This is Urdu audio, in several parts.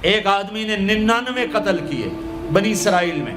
ایک آدمی نے 99 قتل کیے بنی اسرائیل میں.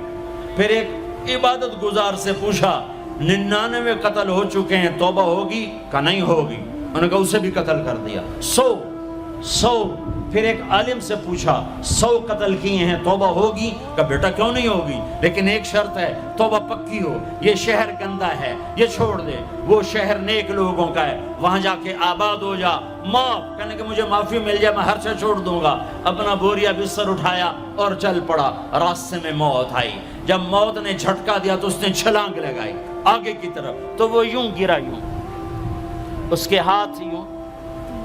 پھر ایک عبادت گزار سے پوچھا 99 قتل ہو چکے ہیں، توبہ ہوگی کہ نہیں ہوگی؟ انہوں نے کہا اسے بھی قتل کر دیا. 100. پھر ایک عالم سے پوچھا 100 قتل کیے ہیں، توبہ ہوگی؟ کہ بیٹا کیوں نہیں ہوگی، لیکن ایک شرط ہے، توبہ پکی ہو. یہ شہر گندا ہے، یہ چھوڑ دے. وہ شہر نیک لوگوں کا ہے، وہاں جا کے آباد ہو جا. معاف کہنے کہ مجھے معافی مل جائے میں ہر شے چھوڑ دوں گا. اپنا بوریا بستر اٹھایا اور چل پڑا. راستے میں موت آئی. جب موت نے جھٹکا دیا تو اس نے چھلانگ لگائی آگے کی طرف، تو وہ یوں گرا، یوں اس کے ہاتھ یوں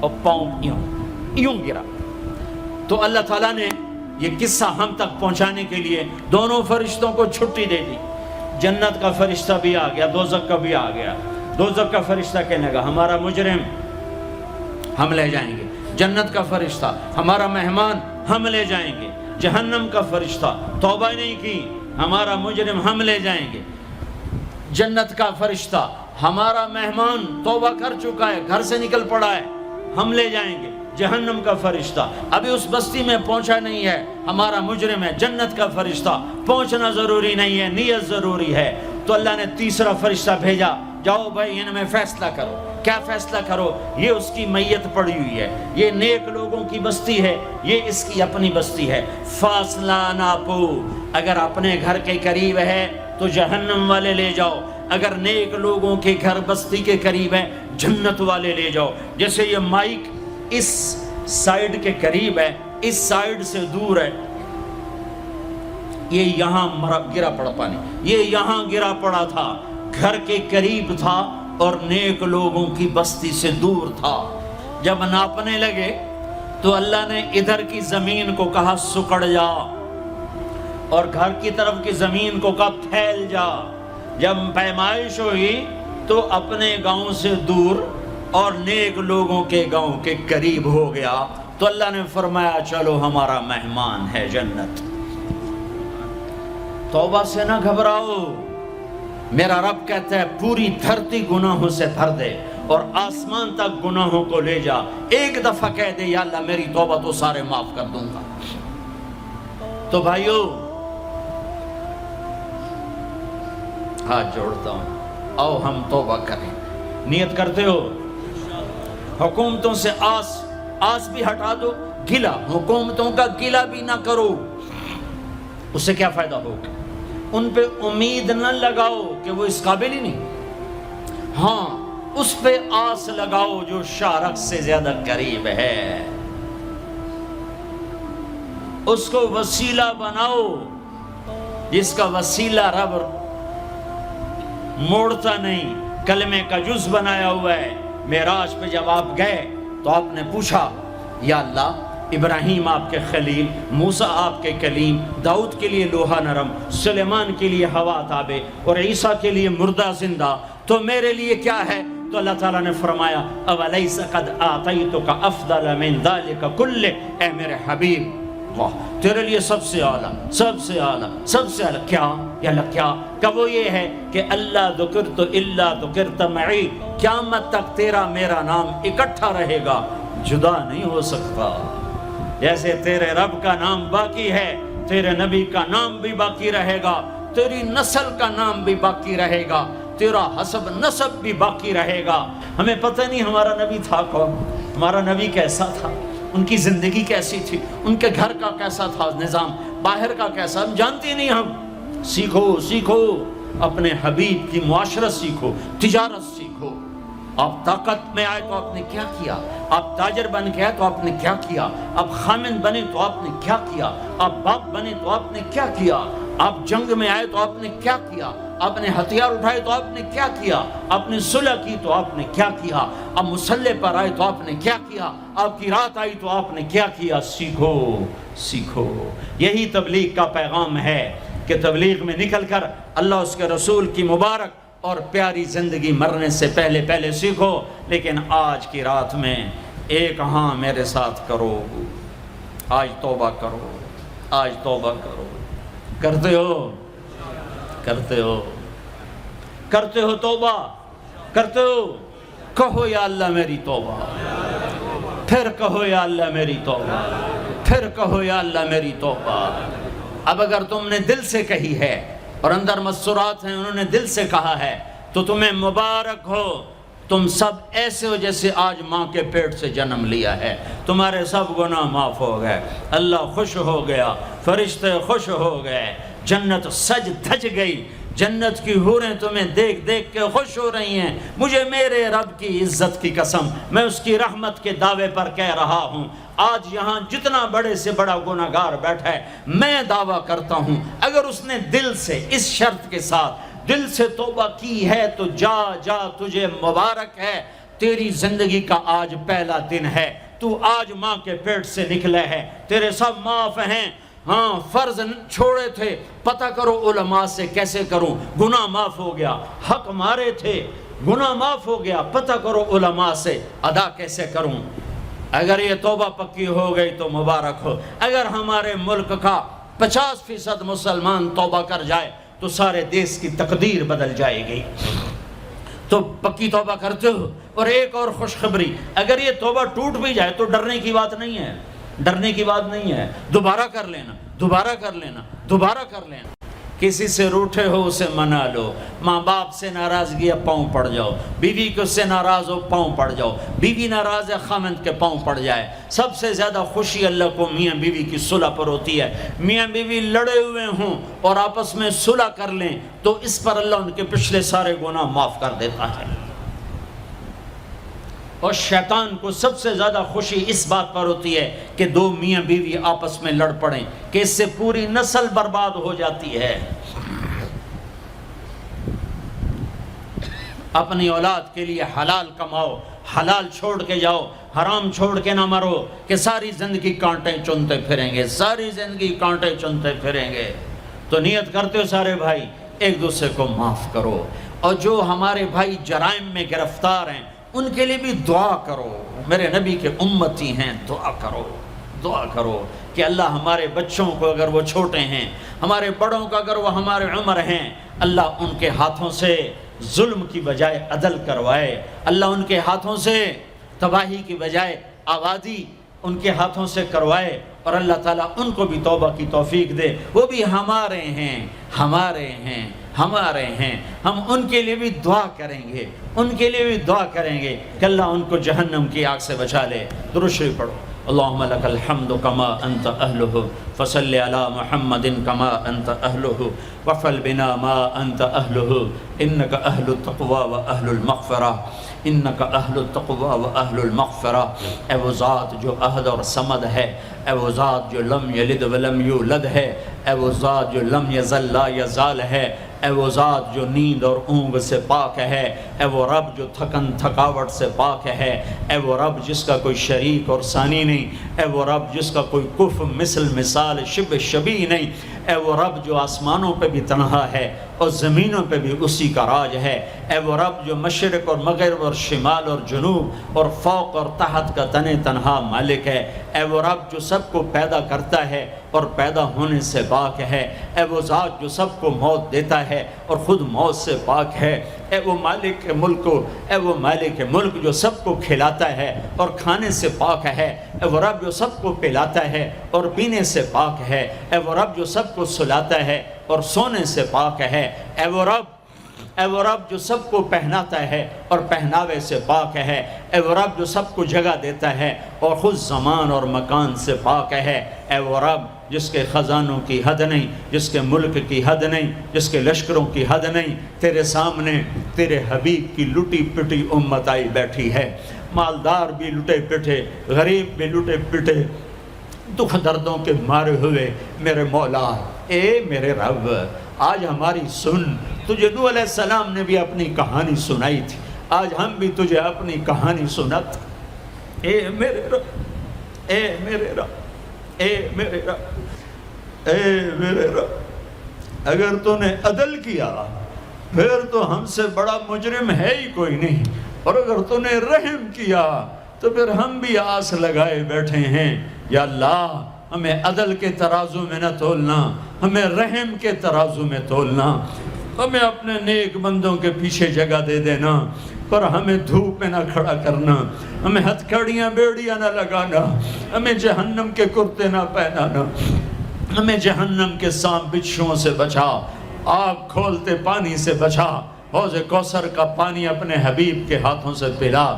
اور پاؤں یوں گرا. تو اللہ تعالیٰ نے یہ قصہ ہم تک پہنچانے کے لیے دونوں فرشتوں کو چھٹی دے دی. جنت کا فرشتہ بھی آ گیا، دوزخ کا بھی آ گیا. دوزخ کا فرشتہ کہنے لگا ہمارا مجرم ہم لے جائیں گے. جنت کا فرشتہ ہمارا مہمان ہم لے جائیں گے. جہنم کا فرشتہ توبہ نہیں کی ہمارا مجرم ہم لے جائیں گے. جنت کا فرشتہ ہمارا مہمان توبہ کر چکا ہے، گھر سے نکل پڑا ہے، ہم لے جائیں گے. جہنم کا فرشتہ ابھی اس بستی میں پہنچا نہیں ہے، ہمارا مجرم ہے. جنت کا فرشتہ پہنچنا ضروری نہیں ہے، نیت ضروری ہے. تو اللہ نے تیسرا فرشتہ بھیجا، جاؤ بھائی ان میں فیصلہ کرو. کیا فیصلہ کرو؟ یہ اس کی میت پڑی ہوئی ہے، یہ نیک لوگوں کی بستی ہے، یہ اس کی اپنی بستی ہے. فاصلہ ناپو، اگر اپنے گھر کے قریب ہے تو جہنم والے لے جاؤ، اگر نیک لوگوں کے گھر بستی کے قریب ہے جنت والے لے جاؤ. جیسے یہ مائک اس سائیڈ کے قریب ہے، اس سائیڈ سے دور ہے، یہ یہاں گرا پڑا پانی، یہ یہاں گرا پڑا تھا، گھر کے قریب تھا اور نیک لوگوں کی بستی سے دور تھا. جب ناپنے لگے تو اللہ نے ادھر کی زمین کو کہا سکڑ جا، اور گھر کی طرف کی زمین کو کہا پھیل جا. جب پیمائش ہوئی تو اپنے گاؤں سے دور اور نیک لوگوں کے گاؤں کے قریب ہو گیا. تو اللہ نے فرمایا چلو ہمارا مہمان ہے جنت. توبہ سے نہ گھبراؤ، میرا رب کہتا ہے پوری دھرتی گناہوں سے بھر دے اور آسمان تک گناہوں کو لے جا. ایک دفعہ کہہ دے یا اللہ میری توبہ تو سارے معاف کر دوں گا. تو بھائیو ہاتھ جوڑتا ہوں، آؤ ہم توبہ کریں. نیت کرتے ہو؟ حکومتوں سے آس بھی ہٹا دو، گلا حکومتوں کا گلا بھی نہ کرو. اس سے کیا فائدہ ہوگا؟ ان پہ امید نہ لگاؤ کہ وہ اس قابل ہی نہیں. ہاں اس پہ آس لگاؤ جو شارق سے زیادہ قریب ہے، اس کو وسیلہ بناؤ جس کا وسیلہ رب موڑتا نہیں، کلمے کا جز بنایا ہوا ہے. معراج پہ جب آپ گئے تو آپ نے پوچھا یا اللہ ابراہیم آپ کے خلیل، موسیٰ آپ کے کلیم، داؤد کے لیے لوہا نرم، سلیمان کے لیے ہوا تابع اور عیسیٰ کے لیے مردہ زندہ، تو میرے لیے کیا ہے؟ تو اللہ تعالیٰ نے فرمایا اولیس قد آتیتک افضل من ذلک کلہ، اے میرے حبیب واہ تیرے لیے سب سے اعلیٰ، سب سے اعلیٰ، سب سے اعلیٰ کیا؟ یا اللہ کیا؟ کہ وہ یہ ہے کہ اللہ ذکرت الا ذکرت معی، قیامت تک تیرا میرا نام اکٹھا رہے گا، جدا نہیں ہو سکتا. جیسے تیرے رب کا نام باقی ہے، تیرے نبی کا نام بھی باقی رہے گا، تیری نسل کا نام بھی باقی رہے گا، تیرا حسب نسب بھی باقی رہے گا. ہمیں پتہ نہیں ہمارا نبی تھا کون، ہمارا نبی کیسا تھا، ان کی زندگی کیسی تھی، ان کے گھر کا کیسا تھا نظام، باہر کا کیسا، ہم جانتے نہیں. ہم سیکھو اپنے حبیب کی معاشرت سیکھو، تجارت سیکھو. آپ طاقت میں آئے تو آپ نے کیا کیا، آپ تاجر بن کے آئے تو آپ نے کیا کیا، آپ خامن بنے تو آپ نے کیا کیا، آپ باپ بنے تو آپ نے کیا کیا، آپ جنگ میں آئے تو آپ نے کیا کیا، آپ نے ہتھیار اٹھائے تو آپ نے کیا کیا، آپ نے صلح کی تو آپ نے کیا کیا، آپ مسلح پر آئے تو آپ نے کیا کیا، آپ کی رات آئی تو آپ نے کیا کیا. سیکھو. یہی تبلیغ کا پیغام ہے کہ تبلیغ میں نکل کر اللہ اس کے رسول کی مبارک اور پیاری زندگی مرنے سے پہلے سیکھو. لیکن آج کی رات میں ایک ہاں میرے ساتھ کرو، آج توبہ کرو، آج توبہ کرو. کرتے ہو توبہ، کرتے ہو؟ کہو یا اللہ میری توبہ، پھر کہو یا اللہ میری توبہ، پھر کہو یا اللہ میری توبہ۔ اب اگر تم نے دل سے کہی ہے اور اندر مسرات ہیں انہوں نے دل سے کہا ہے تو تمہیں مبارک ہو، تم سب ایسے ہو جیسے آج ماں کے پیٹ سے جنم لیا ہے، تمہارے سب گناہ معاف ہو گئے، اللہ خوش ہو گیا، فرشتے خوش ہو گئے، جنت سج دھج گئی، جنت کی حوریں تمہیں دیکھ دیکھ کے خوش ہو رہی ہیں۔ مجھے میرے رب کی عزت کی قسم، میں اس کی رحمت کے دعوے پر کہہ رہا ہوں، آج یہاں جتنا بڑے سے بڑا گناہگار بیٹھا ہے، میں دعویٰ کرتا ہوں اگر اس نے دل سے اس شرط کے ساتھ دل سے توبہ کی ہے تو جا جا تجھے مبارک ہے، تیری زندگی کا آج پہلا دن ہے، تو آج ماں کے پیٹ سے نکلے ہے، تیرے سب معاف ہیں۔ ہاں فرض چھوڑے تھے، پتہ کرو علماء سے کیسے کروں، گناہ معاف ہو گیا، حق مارے تھے گناہ معاف ہو گیا، پتہ کرو علماء سے ادا کیسے کروں۔ اگر یہ توبہ پکی ہو گئی تو مبارک ہو۔ اگر ہمارے ملک کا 50% مسلمان توبہ کر جائے تو سارے دیش کی تقدیر بدل جائے گی۔ تو پکی توبہ کرتے ہو۔ اور ایک اور خوشخبری، اگر یہ توبہ ٹوٹ بھی جائے تو ڈرنے کی بات نہیں ہے، ڈرنے کی بات نہیں ہے، دوبارہ کر لینا، دوبارہ کر لینا، دوبارہ کر لینا۔ کسی سے روٹھے ہو اسے منا لو، ماں باپ سے ناراضگی ہے پاؤں پڑ جاؤ، بیوی کو سے ناراض ہو پاؤں پڑ جاؤ، بیوی ناراض ہے خامند کے پاؤں پڑ جائے۔ سب سے زیادہ خوشی اللہ کو میاں بیوی کی صلح پر ہوتی ہے۔ میاں بیوی لڑے ہوئے ہوں اور آپس میں صلح کر لیں تو اس پر اللہ ان کے پچھلے سارے گناہ معاف کر دیتا ہے۔ اور شیطان کو سب سے زیادہ خوشی اس بات پر ہوتی ہے کہ دو میاں بیوی آپس میں لڑ پڑیں، کہ اس سے پوری نسل برباد ہو جاتی ہے۔ اپنی اولاد کے لیے حلال کماؤ، حلال چھوڑ کے جاؤ، حرام چھوڑ کے نہ مرو کہ ساری زندگی کانٹے چنتے پھریں گے، ساری زندگی کانٹے چنتے پھریں گے۔ تو نیت کرتے ہو سارے بھائی ایک دوسرے کو معاف کرو، اور جو ہمارے بھائی جرائم میں گرفتار ہیں ان کے لیے بھی دعا کرو، میرے نبی کے امتی ہیں، دعا کرو، دعا کرو کہ اللہ ہمارے بچوں کو اگر وہ چھوٹے ہیں، ہمارے بڑوں کو اگر وہ ہمارے عمر ہیں، اللہ ان کے ہاتھوں سے ظلم کی بجائے عدل کروائے، اللہ ان کے ہاتھوں سے تباہی کی بجائے آبادی ان کے ہاتھوں سے کروائے، اور اللہ تعالیٰ ان کو بھی توبہ کی توفیق دے۔ وہ بھی ہمارے ہیں، ہمارے ہیں، ہمارے ہیں، ہم ان کے لیے بھی دعا کریں گے، ان کے لیے بھی دعا کریں گے کہ اللہ ان کو جہنم کی آگ سے بچا لے۔ درود شریف پڑھو۔ اللہم لک الحمد کما انت اہلہ فصل علی محمد کما انت اہلہ وفعل بنا ما انت اہلہ انک اہل التقوی و اہل المغفرہ، انک اہل التقوی و اہل المغفرہ۔ اے وہ ذات جو احد اور صمد ہے، اے وہ ذات جو لم یلد ولم یولد ہے، اے وہ ذات جو لم یزل لا یزال ہے، اے وہ ذات جو نیند اور اونگ سے پاک ہے، اے وہ رب جو تھکن تھکاوٹ سے پاک ہے، اے وہ رب جس کا کوئی شریک اور ثانی نہیں، اے وہ رب جس کا کوئی کف مثل مثال شبہ شبیہ نہیں، اے وہ رب جو آسمانوں پہ بھی تنہا ہے اور زمینوں پہ بھی اسی کا راج ہے، اے وہ رب جو مشرق اور مغرب اور شمال اور جنوب اور فوق اور تحت کا تنہا مالک ہے، اے وہ رب جو سب کو پیدا کرتا ہے اور پیدا ہونے سے پاک ہے، اے وہ ذات جو سب کو موت دیتا ہے اور خود موت سے پاک ہے، اے وہ مالک ملک، اے وہ مالک ملک جو سب کو کھلاتا ہے اور کھانے سے پاک ہے، اے وہ رب جو سب کو پلاتا ہے اور پینے سے پاک ہے، اے وہ رب جو سب کو سلاتا ہے اور سونے سے پاک ہے، اے وہ رب جو سب کو پہناتا ہے اور پہناوے سے پاک ہے، اے وہ رب جو سب کو جگہ دیتا ہے اور خود زمان اور مکان سے پاک ہے، اے وہ رب جس کے خزانوں کی حد نہیں، جس کے ملک کی حد نہیں، جس کے لشکروں کی حد نہیں، تیرے سامنے تیرے حبیب کی لٹی پٹی امت آئی بیٹھی ہے، مالدار بھی لٹے پٹے، غریب بھی لٹے پٹے، دکھ دردوں کے مارے ہوئے میرے مولا، اے میرے رب آج ہماری سن، تجھے نوح علیہ السلام نے بھی اپنی کہانی سنائی تھی، آج ہم بھی تجھے اپنی کہانی سنات، اے میرے رب، اے میرے رب، اے میرے رب، اے میرے رب، اگر تو نے عدل کیا پھر تو ہم سے بڑا مجرم ہے ہی کوئی نہیں، اور اگر تو نے رحم کیا تو پھر ہم بھی آس لگائے بیٹھے ہیں۔ یا اللہ ہمیں عدل کے ترازو میں نہ تولنا، ہمیں رحم کے ترازو میں تولنا، ہمیں اپنے نیک بندوں کے پیچھے جگہ دے دینا، پر ہمیں دھوپ میں نہ کھڑا کرنا، ہمیں ہتھکڑیاں بیڑیاں نہ لگانا، ہمیں جہنم کے کرتے نہ پہنانا، ہمیں جہنم کے سانپ بچھوؤں سے بچا، آگ کھولتے پانی سے بچا، حوض کوثر کا پانی اپنے حبیب کے ہاتھوں سے پلا،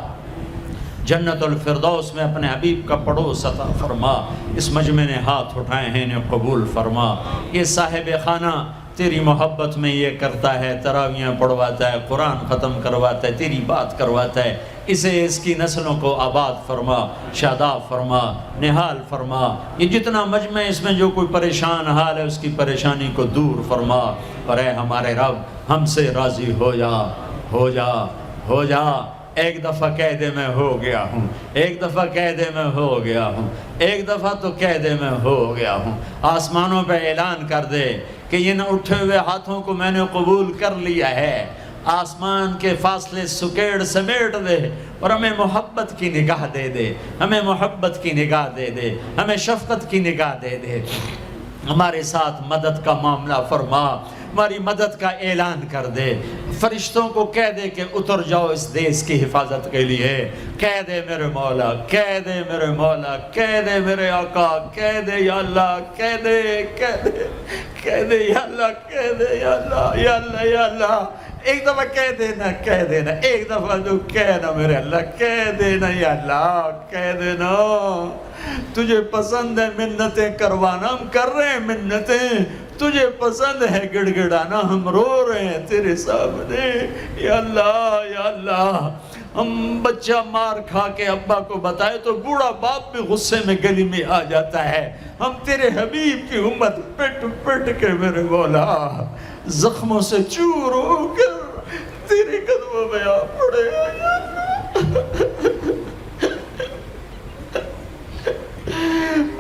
جنت الفردوس میں اپنے حبیب کا پڑوس عطا فرما، اس مجمع نے ہاتھ اٹھائے ہیں انہیں قبول فرما۔ یہ صاحب خانہ تیری محبت میں یہ کرتا ہے، تراویاں پڑھواتا ہے، قرآن ختم کرواتا ہے، تیری بات کرواتا ہے، اسے اس کی نسلوں کو آباد فرما، شاداب فرما، نحال فرما۔ یہ جتنا مجمع اس میں جو کوئی پریشان حال ہے اس کی پریشانی کو دور فرما، اور اے ہمارے رب ہم سے راضی ہو جا، ہو جا، ہو جا۔ ایک دفعہ قیدے میں ہو گیا ہوں، ایک دفعہ قیدے میں ہو گیا ہوں، ایک دفعہ تو قیدے میں ہو گیا ہوں۔ آسمانوں پہ اعلان کر دے کہ ان اٹھے ہوئے ہاتھوں کو میں نے قبول کر لیا ہے، آسمان کے فاصلے سکیڑ سمیٹ دے اور ہمیں محبت کی نگاہ دے دے، ہمیں محبت کی نگاہ دے دے، ہمیں شفقت کی نگاہ دے دے، ہمارے ساتھ مدد کا معاملہ فرما، ہماری مدد کا اعلان کر دے، فرشتوں کو کہہ دے کہ اتر جاؤ اس دیس کی حفاظت کے لیے، کہہ دے میرے مولا، کہہ دے میرے مولا، کہہ دے میرے آقا، کہہ دے یا اللہ، کہہ دے، کہہ دے، کہہ دے یا اللہ، کہہ دے یا اللہ، یا اللہ، یا اللہ۔ ایک دفعہ کہہ دینا، کہہ دینا، ایک دفعہ جو کہنا میرے اللہ، کہہ دینا یا اللہ، کہہ دینا۔ تجھے پسند ہے منتیں کروانا، ہم کر رہے ہیں منتیں، تجھے پسند ہے گڑ گڑانا، ہم رو رہے ہیں تیرے سامنے، یا اللہ، یا اللہ۔ ہم بچہ مار کھا کے ابا کو بتائے تو بوڑھا باپ بھی غصے میں گلی میں آ جاتا ہے، ہم تیرے حبیب کی امت پٹ پٹ کے میرے مولا زخموں سے چور ہو کر تیرے قدموں میں آ پڑے، یا اللہ۔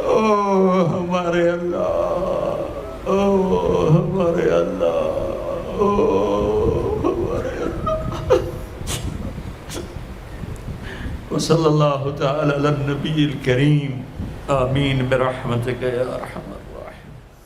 او ہمارے اللہ، او ہمارے اللہ، او ہمارے اللہ۔ وصلی اللہ تعالی علی النبی الکریم، آمین برحمتک یا ارحم۔